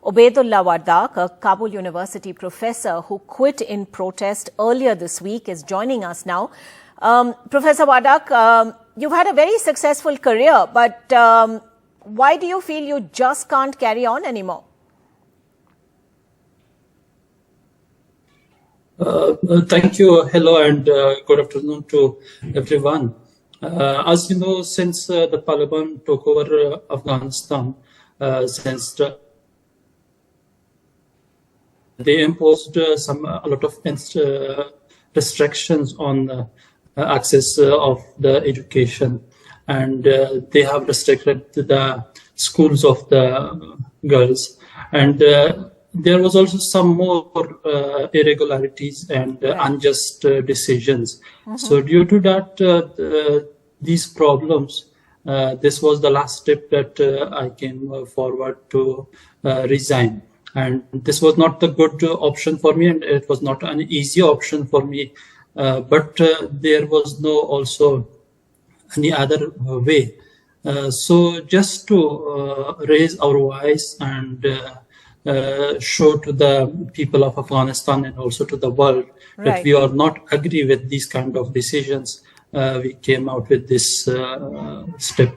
Obaidullah Wardak, a Kabul University professor who quit in protest earlier this week, is joining us now. Professor Wardak, you've had a very successful career, but why do you feel you just can't carry on anymore? Thank you. Hello and good afternoon to everyone. As you know, since the Taliban took over Afghanistan, they imposed a lot of restrictions on access of the education, and they have restricted the schools of the girls, and there was also some more irregularities and unjust decisions. So due to that, these problems, this was the last step that I came forward to resign. And this was not the good option for me, and it was not an easy option for me. But there was no also any other way. So just to raise our voice and show to the people of Afghanistan and also to the world that we are not agree with these kind of decisions, we came out with this step.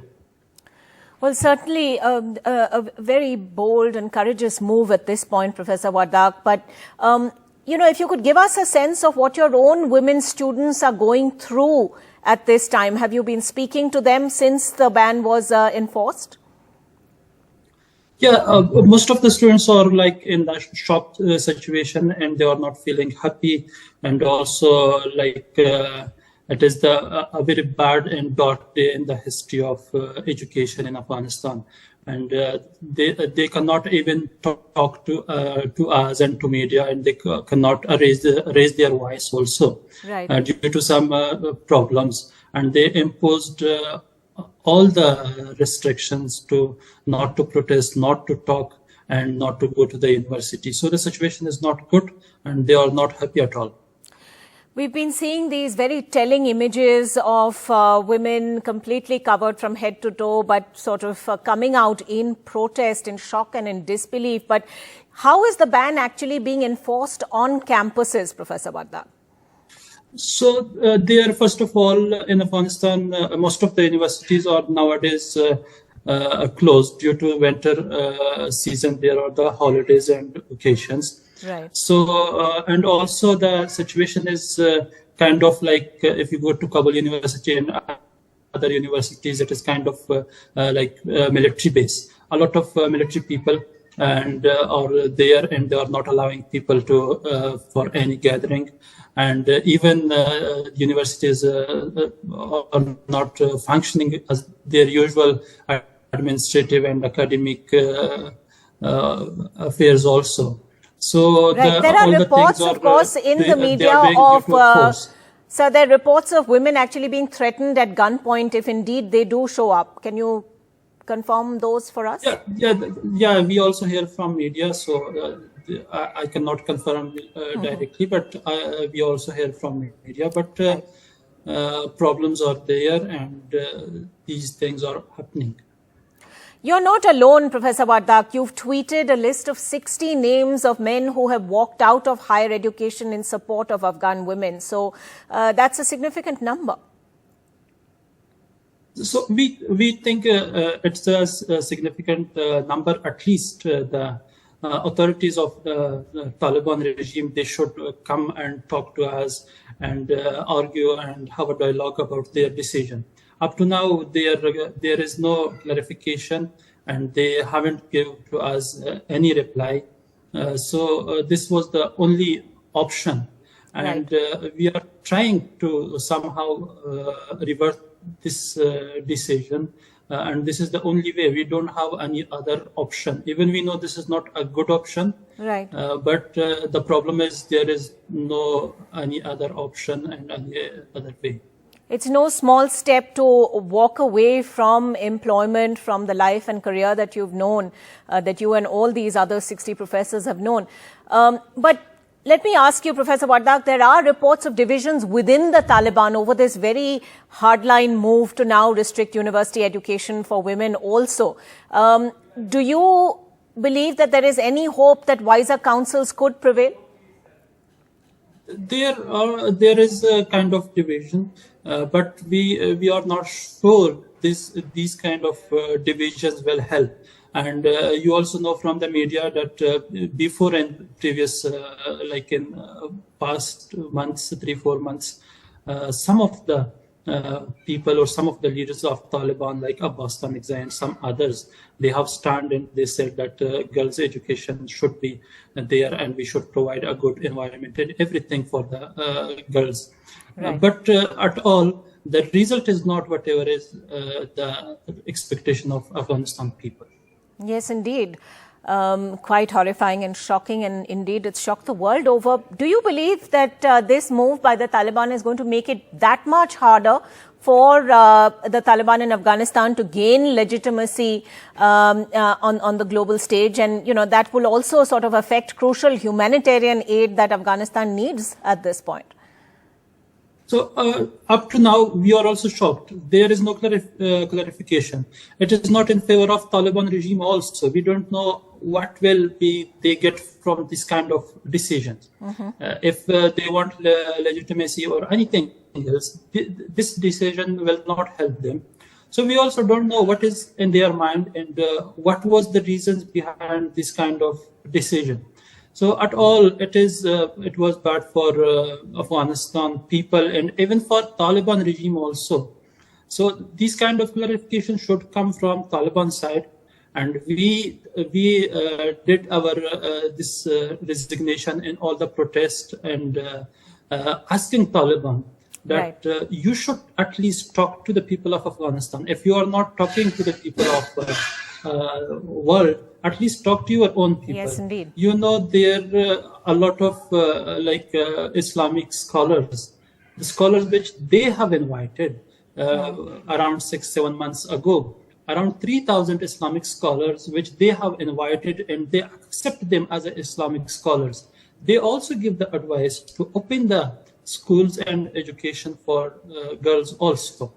Well, certainly a very bold and courageous move at this point, Professor Wardak. But, you know, if you could give us a sense of what your own women students are going through at this time. Have you been speaking to them since the ban was enforced? Yeah, most of the students are like in the shock situation, and they are not feeling happy. And also like it is a very bad and dark day in the history of education in Afghanistan. And they cannot even talk to us and to media, and they cannot raise their voice also due to some problems. And they imposed all the restrictions to not to protest, not to talk, and not to go to the university. So the situation is not good, and they are not happy at all. We've been seeing these very telling images of women completely covered from head to toe, but sort of coming out in protest, in shock and in disbelief. But how is the ban actually being enforced on campuses, Professor Wardak? So there, first of all, in Afghanistan, most of the universities are nowadays closed due to winter season. There are the holidays and vacations. Right. So, and also the situation is kind of like if you go to Kabul University and other universities, it is kind of like military base. A lot of military people and are there, and they are not allowing people to for any gathering. And even universities are not functioning as their usual administrative and academic affairs also. So there are reports, of course, in the media of so there are reports of women actually being threatened at gunpoint if indeed they do show up. Can you confirm those for us? Yeah. We also hear from media, so I cannot confirm directly, but we also hear from media. But problems are there, and these things are happening. You're not alone, Professor Wardak. You've tweeted a list of 60 names of men who have walked out of higher education in support of Afghan women. So that's a significant number. So we think it's a significant number. At least the authorities of the Taliban regime, they should come and talk to us and argue and have a dialogue about their decision. Up to now, there is no clarification, and they haven't given to us any reply. So this was the only option, and we are trying to somehow revert this decision. And this is the only way. We don't have any other option. Even we know this is not a good option. Right. But the problem is there is no any other option and any other way. It's no small step to walk away from employment, from the life and career that you've known, that you and all these other 60 professors have known. But let me ask you, Professor Wardak, there are reports of divisions within the Taliban over this very hardline move to now restrict university education for women also. Do you believe that there is any hope that wiser counsels could prevail? There is a kind of division, but we are not sure these kind of divisions will help. And you also know from the media that before and previous, like in past months, 3-4 months, some of the people or some of the leaders of Taliban, like Abbas Tamikzai and some others, they have stand and they said that girls' education should be there and we should provide a good environment and everything for the girls. Right. But at all, the result is not whatever is the expectation of Afghanistan people. Yes, indeed. Quite horrifying and shocking, and indeed it's shocked the world over. Do you believe that this move by the Taliban is going to make it that much harder for the Taliban in Afghanistan to gain legitimacy on the global stage, and that will also sort of affect crucial humanitarian aid that Afghanistan needs at this point? So up to now, we are also shocked. There is no clarification. It is not in favor of Taliban regime also. We don't know what will be they get from this kind of decisions. If they want legitimacy or anything else, this decision will not help them. So we also don't know what is in their mind and what was the reasons behind this kind of decision. So at all, it was bad for Afghanistan people and even for Taliban regime also. So these kind of clarification should come from Taliban side, and we did our this resignation in all the protests and asking Taliban that you should at least talk to the people of Afghanistan. If you are not talking to the people of world, at least talk to your own people. Yes, indeed. You know, there are a lot of Islamic scholars, the scholars which they have invited around 6-7 months ago, around 3,000 Islamic scholars which they have invited, and they accept them as Islamic scholars. They also give the advice to open the schools and education for girls also.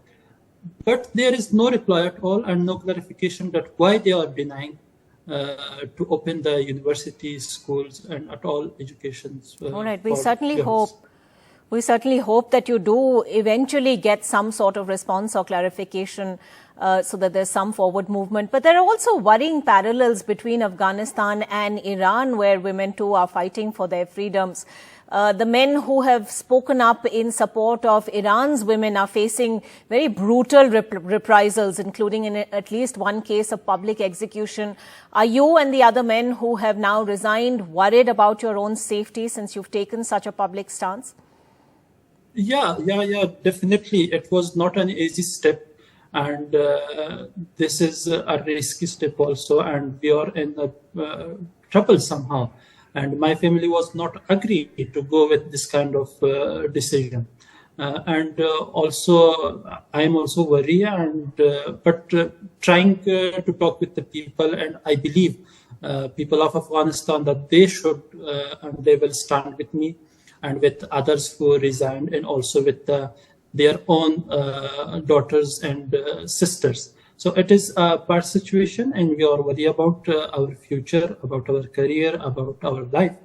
But there is no reply at all and no clarification that why they are denying to open the universities, schools, and at all educations. All right, we certainly hope that you do eventually get some sort of response or clarification so that there's some forward movement. But there are also worrying parallels between Afghanistan and Iran, where women too are fighting for their freedoms. The men who have spoken up in support of Iran's women are facing very brutal reprisals, including in at least one case of public execution. Are you and the other men who have now resigned worried about your own safety since you've taken such a public stance? Yeah, definitely. It was not an easy step, and this is a risky step also, and we are in trouble somehow. And my family was not agreed to go with this kind of decision. And also, I'm also worried, but trying to talk with the people, and I believe people of Afghanistan that they should and they will stand with me and with others who resigned, and also with their own daughters and sisters. So it is a bad situation, and we are worried about our future, about our career, about our life.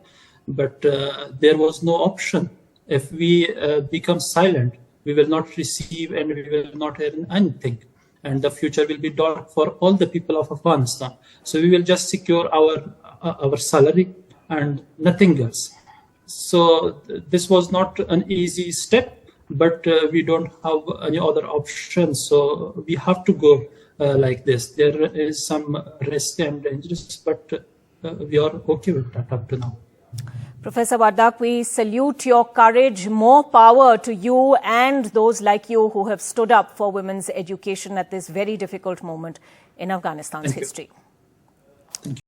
But there was no option. If we become silent, we will not receive and we will not earn anything. And the future will be dark for all the people of Afghanistan. So we will just secure our salary and nothing else. So this was not an easy step, but we don't have any other option. So we have to go like this. There is some risk and dangerous, but we are okay with that up to now. Professor Wardak, we salute your courage. More power to you and those like you who have stood up for women's education at this very difficult moment in Afghanistan's history.